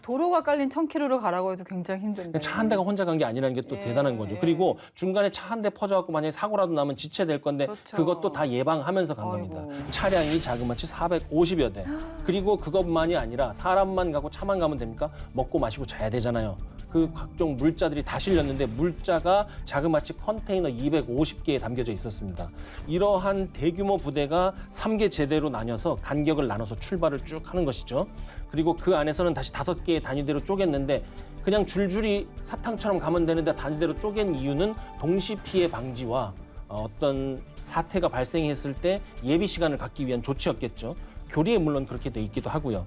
도로가 깔린 1000km로 가라고 해도 굉장히 힘든데. 차 한 대가 혼자 간 게 아니라는 게 또 예, 대단한 거죠. 예. 그리고 중간에 차 한 대 퍼져갖고 만약에 사고라도 나면 지체될 건데 그렇죠. 그것도 다 예방하면서 간 아이고. 겁니다. 차량이 자그마치 450여 대. 그리고 그것만이 아니라 사람만 가고 차만 가면 됩니까? 먹고 마시고 자야 되잖아요. 그 각종 물자들이 다 실렸는데 물자가 자그마치 컨테이너 250개에 담겨져 있었습니다. 이러한 대규모 부대가 3개 제대로 나뉘어서 간격을 나눠서 출발을 쭉 하는 것이죠. 그리고 그 안에서는 다시 5개의 단위대로 쪼갰는데 그냥 줄줄이 사탕처럼 가면 되는데 단위대로 쪼갠 이유는 동시 피해 방지와 어떤 사태가 발생했을 때 예비 시간을 갖기 위한 조치였겠죠. 교리에 물론 그렇게 돼 있기도 하고요.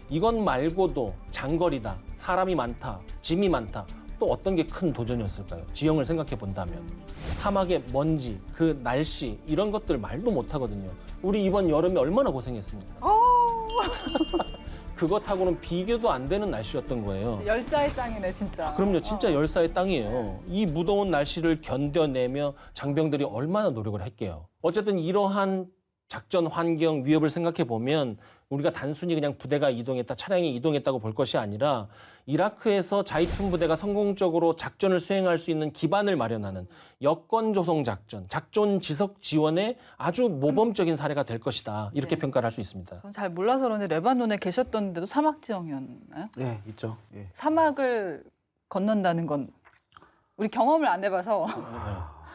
이건 말고도 장거리다, 사람이 많다, 짐이 많다. 또 어떤 게 큰 도전이었을까요? 지형을 생각해 본다면 사막의 먼지, 그 날씨 이런 것들 말도 못 하거든요. 우리 이번 여름에 얼마나 고생했습니까? 그것하고는 비교도 안 되는 날씨였던 거예요. 열사의 땅이네 진짜. 그럼요, 진짜 열사의 땅이에요. 이 무더운 날씨를 견뎌내며 장병들이 얼마나 노력을 했게요. 어쨌든 이러한 작전 환경 위협을 생각해 보면 우리가 단순히 그냥 부대가 이동했다, 차량이 이동했다고 볼 것이 아니라 이라크에서 자이툰 부대가 성공적으로 작전을 수행할 수 있는 기반을 마련하는 여건 조성 작전, 작전 지속 지원의 아주 모범적인 사례가 될 것이다. 이렇게 평가를 할 수 있습니다. 저는 잘 몰라서 그런데 레바논에 계셨던 데도 사막 지형이었나요? 네, 있죠. 예. 사막을 건넌다는 건 우리 경험을 안 해봐서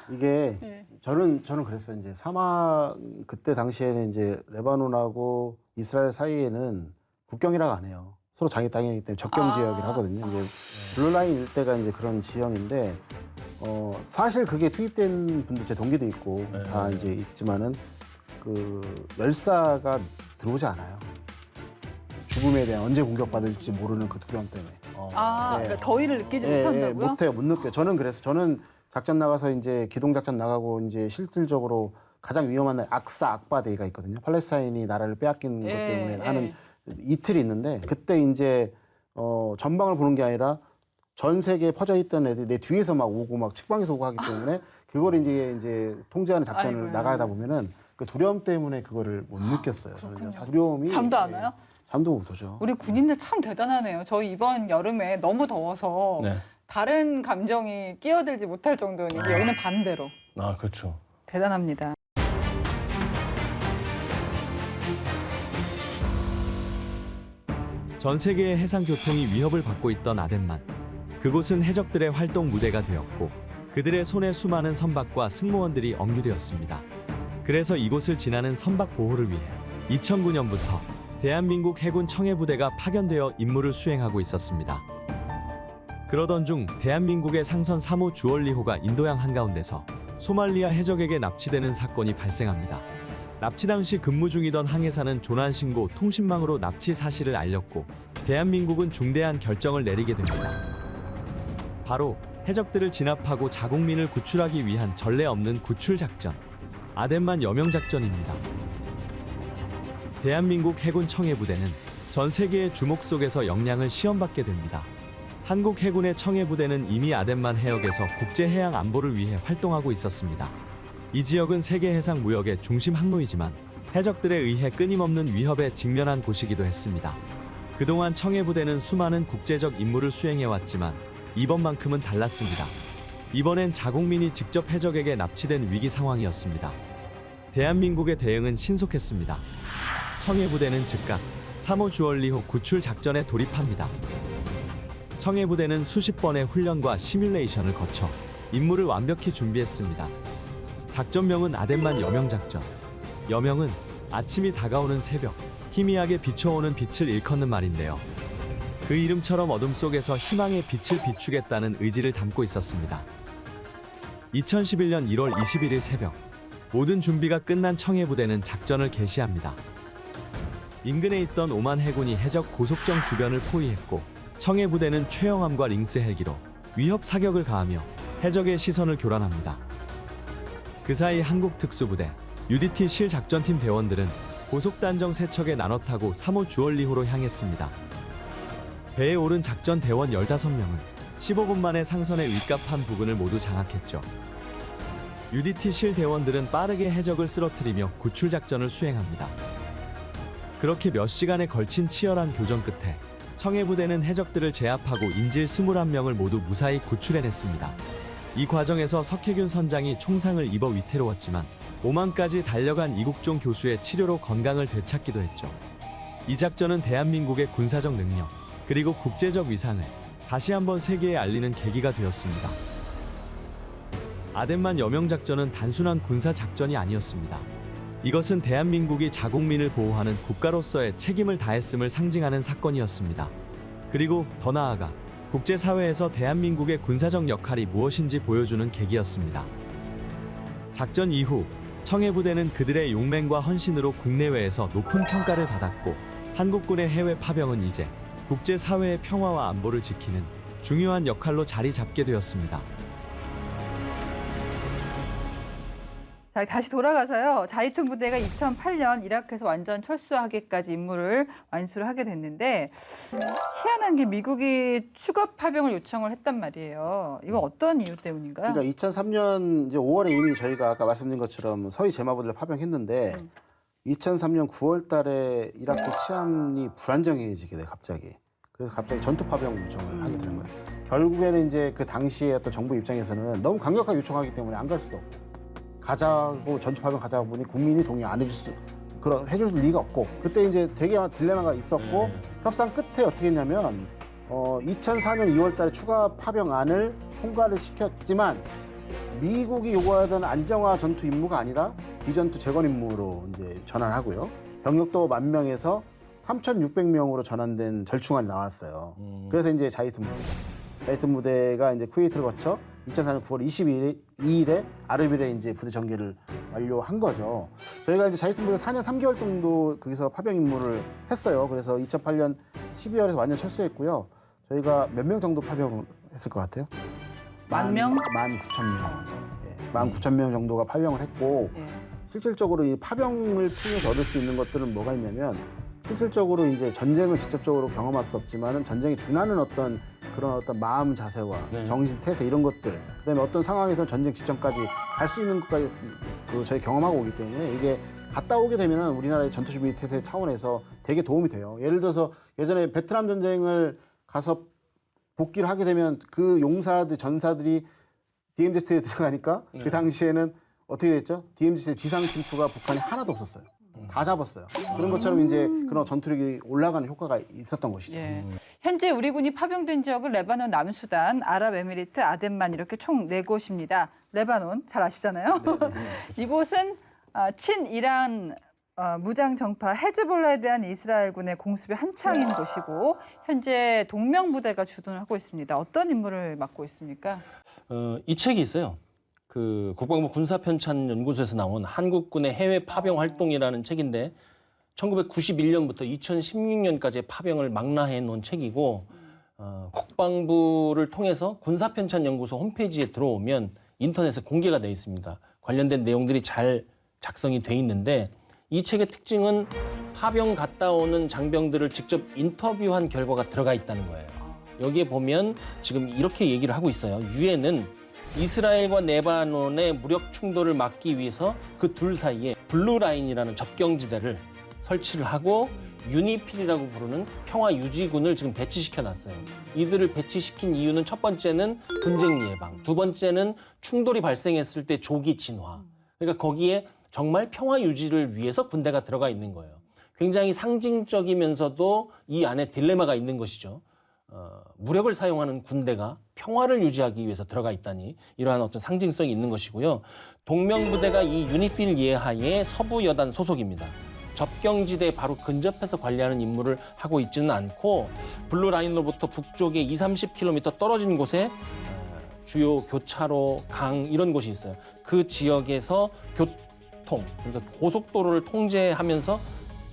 이게 네. 저는 그랬어요. 이제 사막 그때 당시에는 이제 레바논하고 이스라엘 사이에는 국경이라고 안 해요. 서로 자기 땅이기 때문에 적경 지역이라 하거든요. 이제 블루라인 일대가 이제 그런 지형인데 사실 그게 투입된 분들 제 동기도 있고 다 이제 있지만은 그 열사가 들어오지 않아요. 죽음에 대한 언제 공격받을지 모르는 그 두려움 때문에. 그러니까 더위를 느끼지 못한다고요? 못해요, 못 느껴요. 저는 그래서 저는 작전 나가서 이제 기동 작전 나가고 이제 실질적으로 가장 위험한 날 악사 악바데이가 있거든요. 팔레스타인이 나라를 빼앗긴 것 때문에 하는 이틀이 있는데 그때 이제 전방을 보는 게 아니라 전 세계에 퍼져 있던 애들이 내 뒤에서 막 오고 막 측방에서 오고 하기 때문에 그걸 이제 통제하는 작전을 아이고야. 나가다 보면은 그 두려움 때문에 그거를 못 느꼈어요. 저는 두려움이 잠도 안 와요? 잠도 못 오죠. 우리 군인들 참 대단하네요. 저희 이번 여름에 너무 더워서 네. 다른 감정이 끼어들지 못할 정도였는데 여기는 반대로. 아, 그렇죠. 대단합니다. 전 세계의 해상 교통이 위협을 받고 있던 아덴만. 그곳은 해적들의 활동 무대가 되었고 그들의 손에 수많은 선박과 승무원들이 억류되었습니다. 그래서 이곳을 지나는 선박 보호를 위해 2009년부터 대한민국 해군 청해부대가 파견되어 임무를 수행하고 있었습니다. 그러던 중 대한민국의 상선 3호 주얼리호가 인도양 한가운데서 소말리아 해적에게 납치되는 사건이 발생합니다. 납치 당시 근무 중이던 항해사는 조난 신고 통신망으로 납치 사실을 알렸고 대한민국은 중대한 결정을 내리게 됩니다. 바로 해적들을 진압하고 자국민을 구출하기 위한 전례 없는 구출 작전, 아덴만 여명 작전입니다. 대한민국 해군 청해부대는 전 세계의 주목 속에서 역량을 시험받게 됩니다. 한국 해군의 청해부대는 이미 아덴만 해역에서 국제해양 안보를 위해 활동하고 있었습니다. 이 지역은 세계 해상 무역의 중심 항로이지만 해적들에 의해 끊임없는 위협에 직면한 곳이기도 했습니다. 그동안 청해부대는 수많은 국제적 임무를 수행해왔지만 이번만큼은 달랐습니다. 이번엔 자국민이 직접 해적에게 납치된 위기 상황이었습니다. 대한민국의 대응은 신속했습니다. 청해부대는 즉각 3호 주얼리호 구출 작전에 돌입합니다. 청해부대는 수십 번의 훈련과 시뮬레이션을 거쳐 임무를 완벽히 준비했습니다. 작전명은 아덴만 여명작전. 여명은 아침이 다가오는 새벽, 희미하게 비춰오는 빛을 일컫는 말인데요. 그 이름처럼 어둠 속에서 희망의 빛을 비추겠다는 의지를 담고 있었습니다. 2011년 1월 21일 새벽, 모든 준비가 끝난 청해부대는 작전을 개시합니다. 인근에 있던 오만 해군이 해적 고속정 주변을 포위했고 청해부대는 최영함과 링스 헬기로 위협 사격을 가하며 해적의 시선을 교란합니다. 그 사이 한국 특수부대, UDT 실 작전팀 대원들은 고속단정 3척에 나눠 타고 3호 주얼리호로 향했습니다. 배에 오른 작전 대원 15명은 15분 만에 상선의 윗갑 한 부근을 모두 장악했죠. UDT 실 대원들은 빠르게 해적을 쓰러뜨리며 구출 작전을 수행합니다. 그렇게 몇 시간에 걸친 치열한 교전 끝에 청해부대는 해적들을 제압하고 인질 21명을 모두 무사히 구출해냈습니다. 이 과정에서 석혜균 선장이 총상을 입어 위태로웠지만 오만까지 달려간 이국종 교수의 치료로 건강을 되찾기도 했죠. 이 작전은 대한민국의 군사적 능력 그리고 국제적 위상을 다시 한번 세계에 알리는 계기가 되었습니다. 아덴만 여명작전은 단순한 군사작전이 아니었습니다. 이것은 대한민국이 자국민을 보호하는 국가로서의 책임을 다했음을 상징하는 사건이었습니다. 그리고 더 나아가 국제사회에서 대한민국의 군사적 역할이 무엇인지 보여주는 계기였습니다. 작전 이후 청해부대는 그들의 용맹과 헌신으로 국내외에서 높은 평가를 받았고 한국군의 해외 파병은 이제 국제사회의 평화와 안보를 지키는 중요한 역할로 자리 잡게 되었습니다. 자, 다시 돌아가서요. 자이툰 부대가 2008년 이라크에서 완전 철수하기까지 임무를 완수를 하게 됐는데 희한한 게 미국이 추가 파병을 요청을 했단 말이에요. 이건 어떤 이유 때문인가요? 그러니까 2003년 이제 5월에 이미 저희가 아까 말씀드린 것처럼 서해 제마부대를 파병했는데 2003년 9월 달에 이라크 치안이 불안정해지게 돼 갑자기. 그래서 갑자기 전투 파병 요청을 하게 되는 거예요. 결국에는 이제 그 당시에 어떤 정부 입장에서는 너무 강력하게 요청하기 때문에 안 갈 수 없고 가자고 전투 파병 가자고 보니 국민이 동의 안 해줄 수 해줄 리가 없고 그때 이제 되게 딜레마가 있었고 협상 끝에 어떻게 했냐면 2004년 2월 달에 추가 파병안을 통과를 시켰지만 미국이 요구하던 안정화 전투 임무가 아니라 비전투 재건 임무로 이제 전환하고요. 병력도 10,000명에서 3,600명으로 전환된 절충안이 나왔어요. 그래서 이제 자이툰 부대가 이제 쿠웨이트를 거쳐 2004년 9월 22일에 아르빌에 이제 부대 전개를 완료한 거죠. 저희가 이제 자이툰 부대 4년 3개월 정도 거기서 파병 임무를 했어요. 그래서 2008년 12월에서 완전 철수했고요. 저희가 몇 명 정도 파병했을 것 같아요? 10,000명? 19,000명. 예, 19,000명 정도가 파병을 했고 예. 실질적으로 이 파병을 통해서 얻을 수 있는 것들은 뭐가 있냐면 실질적으로 이제 전쟁을 직접적으로 경험할 수 없지만은 전쟁에 준하는 어떤 그런 어떤 마음 자세와 네. 정신 태세 이런 것들 그다음에 어떤 상황에서 전쟁 직전까지 갈 수 있는 것까지 저희 경험하고 오기 때문에 이게 갔다 오게 되면은 우리나라의 전투 준비 태세 차원에서 되게 도움이 돼요. 예를 들어서 예전에 베트남 전쟁을 가서 복귀를 하게 되면 그 용사들 전사들이 DMZ에 들어가니까 그 당시에는 어떻게 됐죠? DMZ의 지상 침투가 북한이 하나도 없었어요. 다 잡았어요. 그런 것처럼 이제 그런 전투력이 올라가는 효과가 있었던 것이죠. 예. 현재 우리 군이 파병된 지역은 레바논, 남수단, 아랍에미리트, 아덴만 이렇게 총 4곳입니다. 레바논 잘 아시잖아요. 이곳은 친이란 무장 정파 헤즈볼라에 대한 이스라엘군의 공습이 한창인 곳이고 현재 동명부대가 주둔을 하고 있습니다. 어떤 임무를 맡고 있습니까? 이 책이 있어요. 그 국방부 군사편찬연구소에서 나온 한국군의 해외 파병 활동이라는 책인데 1991년부터 2016년까지의 파병을 망라해 놓은 책이고 국방부를 통해서 군사편찬연구소 홈페이지에 들어오면 인터넷에 공개가 되어 있습니다. 관련된 내용들이 잘 작성이 돼 있는데 이 책의 특징은 파병 갔다 오는 장병들을 직접 인터뷰한 결과가 들어가 있다는 거예요. 여기에 보면 지금 이렇게 얘기를 하고 있어요. 유엔은 이스라엘과 레바논의 무력 충돌을 막기 위해서 그 둘 사이에 블루라인이라는 접경지대를 설치를 하고 유니필이라고 부르는 평화유지군을 지금 배치시켜놨어요. 이들을 배치시킨 이유는 첫 번째는 분쟁 예방, 두 번째는 충돌이 발생했을 때 조기 진화. 그러니까 거기에 정말 평화유지를 위해서 군대가 들어가 있는 거예요. 굉장히 상징적이면서도 이 안에 딜레마가 있는 것이죠. 무력을 사용하는 군대가 평화를 유지하기 위해서 들어가 있다니 이러한 어떤 상징성이 있는 것이고요. 동명부대가 이 유니필 예하의 서부 여단 소속입니다. 접경지대에 바로 근접해서 관리하는 임무를 하고 있지는 않고 블루라인으로부터 북쪽에 20-30km 떨어진 곳에 주요 교차로, 강 이런 곳이 있어요. 그 지역에서 교통, 그러니까 고속도로를 통제하면서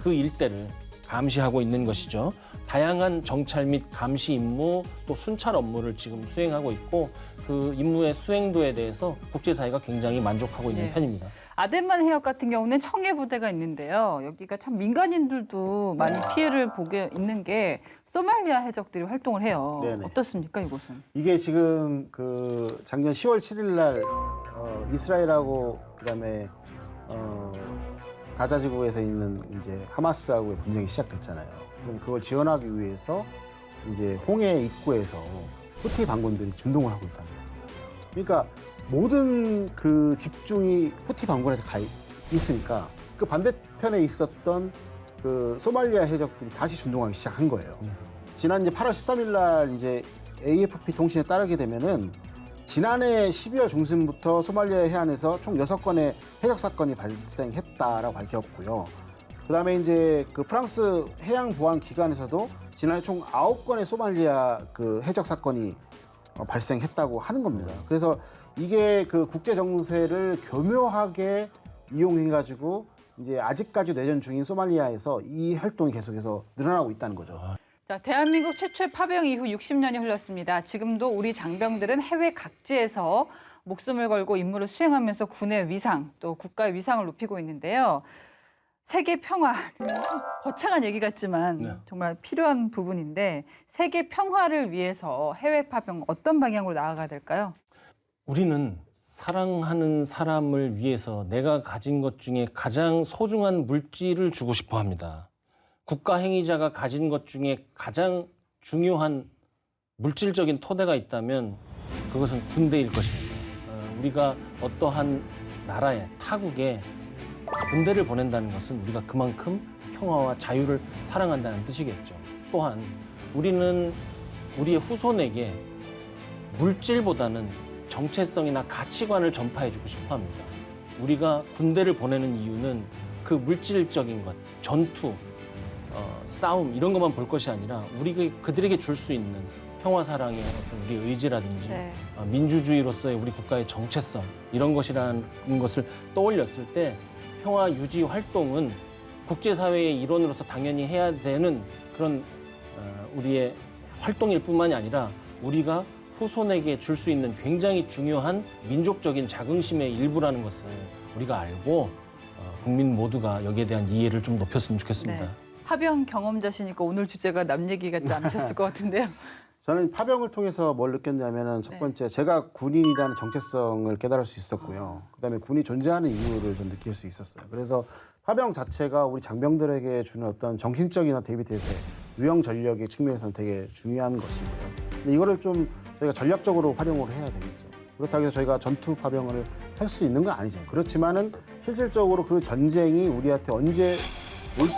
그 일대를 감시하고 있는 것이죠. 다양한 정찰 및 감시 임무 또 순찰 업무를 지금 수행하고 있고 그 임무의 수행도에 대해서 국제사회가 굉장히 만족하고 있는 편입니다. 아덴만 해역 같은 경우는 청해 부대가 있는데요. 여기가 참 민간인들도 많이 피해를 보게 있는 게 소말리아 해적들이 활동을 해요. 네네. 어떻습니까, 이곳은? 이게 지금 그 작년 10월 7일 날 이스라엘하고 그다음에 가자 지구에서 있는 이제 하마스하고의 분쟁이 시작됐잖아요. 그럼 그걸 지원하기 위해서 이제 홍해 입구에서 후티 반군들이 준동을 하고 있다는 거예요. 그러니까 모든 그 집중이 후티 반군에 가 있으니까 그 반대편에 있었던 그 소말리아 해적들이 다시 준동하기 시작한 거예요. 지난 이제 8월 13일 날 이제 AFP 통신에 따르게 되면은 지난해 12월 중순부터 소말리아 해안에서 총 6건의 해적 사건이 발생했다라고 밝혔고요. 그다음에 이제 그 프랑스 해양 보안 기관에서도 지난해 총 9건의 소말리아 그 해적 사건이 발생했다고 하는 겁니다. 그래서 이게 그 국제 정세를 교묘하게 이용해 가지고 이제 아직까지 내전 중인 소말리아에서 이 활동이 계속해서 늘어나고 있다는 거죠. 자, 대한민국 최초의 파병 이후 60년이 흘렀습니다. 지금도 우리 장병들은 해외 각지에서 목숨을 걸고 임무를 수행하면서 군의 위상, 또 국가의 위상을 높이고 있는데요. 세계 평화, 거창한 얘기 같지만 네. 정말 필요한 부분인데 세계 평화를 위해서 해외 파병 어떤 방향으로 나아가야 될까요? 우리는 사랑하는 사람을 위해서 내가 가진 것 중에 가장 소중한 물질을 주고 싶어 합니다. 국가 행위자가 가진 것 중에 가장 중요한 물질적인 토대가 있다면 그것은 군대일 것입니다. 우리가 어떠한 나라에, 타국에 군대를 보낸다는 것은 우리가 그만큼 평화와 자유를 사랑한다는 뜻이겠죠. 또한 우리는 우리의 후손에게 물질보다는 정체성이나 가치관을 전파해주고 싶어 합니다. 우리가 군대를 보내는 이유는 그 물질적인 것, 전투, 싸움 이런 것만 볼 것이 아니라 우리가 그들에게 줄 수 있는 평화 사랑의 어떤 우리 의지라든지 네. 민주주의로서의 우리 국가의 정체성 이런 것이라는 것을 떠올렸을 때 평화 유지 활동은 국제사회의 일원으로서 당연히 해야 되는 그런 우리의 활동일 뿐만이 아니라 우리가 후손에게 줄 수 있는 굉장히 중요한 민족적인 자긍심의 일부라는 것을 우리가 알고 국민 모두가 여기에 대한 이해를 좀 높였으면 좋겠습니다. 네. 파병 경험자시니까 오늘 주제가 남 얘기 같지 않으셨을 것 같은데요. 저는 파병을 통해서 뭘 느꼈냐면은 첫 번째 제가 군인이라는 정체성을 깨달을 수 있었고요. 그다음에 군이 존재하는 이유를 좀 느낄 수 있었어요. 그래서 파병 자체가 우리 장병들에게 주는 어떤 정신적이나 대비 태세, 유형 전력의 측면에서는 되게 중요한 것이고요. 근데 이거를 좀 저희가 전략적으로 활용을 해야 되겠죠. 그렇다고 해서 저희가 전투 파병을 할 수 있는 건 아니죠. 그렇지만은 실질적으로 그 전쟁이 우리한테 언제 올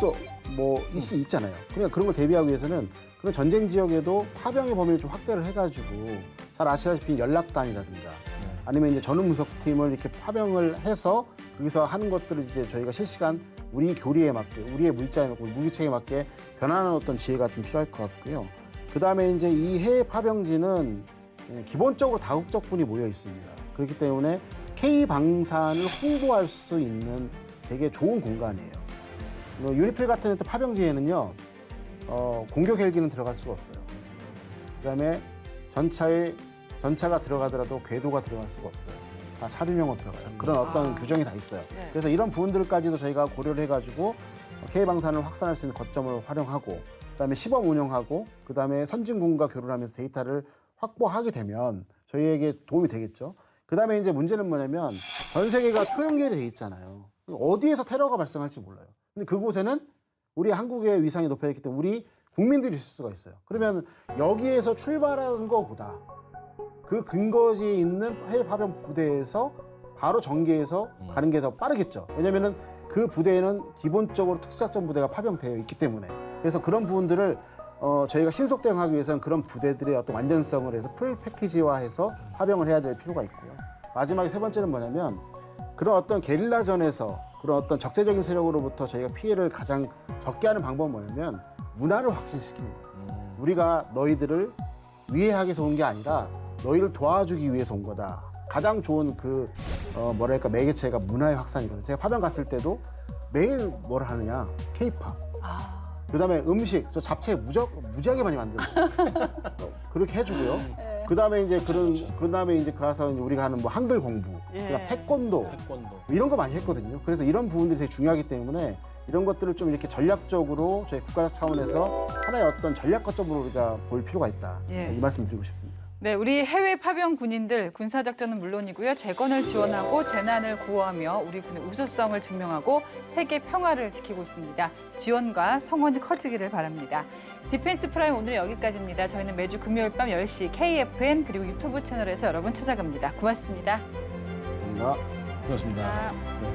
수 있잖아요. 그러니까 그런 걸 대비하기 위해서는 그런 전쟁 지역에도 파병의 범위를 좀 확대를 해가지고 잘 아시다시피 연락단이라든가 아니면 이제 전후 무속팀을 이렇게 파병을 해서 거기서 하는 것들을 이제 저희가 실시간 우리 교리에 맞게 우리의 물자에 맞고 무기체에 맞게 변하는 어떤 지혜가 좀 필요할 것 같고요. 그 다음에 이제 이 해외 파병지는 기본적으로 다국적분이 모여 있습니다. 그렇기 때문에 K 방산을 홍보할 수 있는 되게 좋은 공간이에요. 유니필 같은 또 파병지에는요. 공격 헬기는 들어갈 수가 없어요. 그다음에 전차가 들어가더라도 궤도가 들어갈 수가 없어요. 다 차륜형으로 들어가요. 그런 어떤 규정이 다 있어요. 네. 그래서 이런 부분들까지도 저희가 고려를 해가지고 K방산을 확산할 수 있는 거점을 활용하고 그다음에 시범 운영하고 그다음에 선진군과 교류를 하면서 데이터를 확보하게 되면 저희에게 도움이 되겠죠. 그다음에 이제 문제는 뭐냐면 전 세계가 초연결이 돼 있잖아요. 어디에서 테러가 발생할지 몰라요. 근데 그곳에는 우리 한국의 위상이 높여있기 때문에 우리 국민들이 있을 수가 있어요. 그러면 여기에서 출발하는 것보다 그 근거지에 있는 해외 파병 부대에서 바로 전개해서 가는 게 더 빠르겠죠. 왜냐면은 그 부대에는 기본적으로 특수작전 부대가 파병되어 있기 때문에. 그래서 그런 부분들을 저희가 신속 대응하기 위해서는 그런 부대들의 어떤 완전성을 해서 풀 패키지화해서 파병을 해야 될 필요가 있고요. 마지막에 세 번째는 뭐냐면 그런 어떤 게릴라전에서 그런 어떤 적대적인 세력으로부터 저희가 피해를 가장 적게 하는 방법은 뭐냐면 문화를 확신시키는 거예요. 우리가 너희들을 위해하기 위해서 온 게 아니라 너희를 도와주기 위해서 온 거다. 가장 좋은 그 매개체가 문화의 확산이거든요. 제가 파병 갔을 때도 매일 뭘 하느냐? K-팝. 그다음에 음식, 저 잡채 무지하게 많이 만들었어요. 그렇게 해주고요. 그다음에 이제 그다음에 이제 가서 우리가 하는 뭐 한글 공부, 그다음 태권도 이런 거 많이 했거든요. 그래서 이런 부분들이 되게 중요하기 때문에 이런 것들을 좀 이렇게 전략적으로 저희 국가적 차원에서 하나의 어떤 전략 거점으로 우리가 볼 필요가 있다. 이 말씀 드리고 싶습니다. 네, 우리 해외 파병 군인들 군사작전은 물론이고요. 재건을 지원하고 재난을 구호하며 우리 군의 우수성을 증명하고 세계 평화를 지키고 있습니다. 지원과 성원이 커지기를 바랍니다. 디펜스 프라임 오늘은 여기까지입니다. 저희는 매주 금요일 밤 10시 KFN 그리고 유튜브 채널에서 여러분 찾아갑니다. 고맙습니다. 감사합니다. 그렇습니다.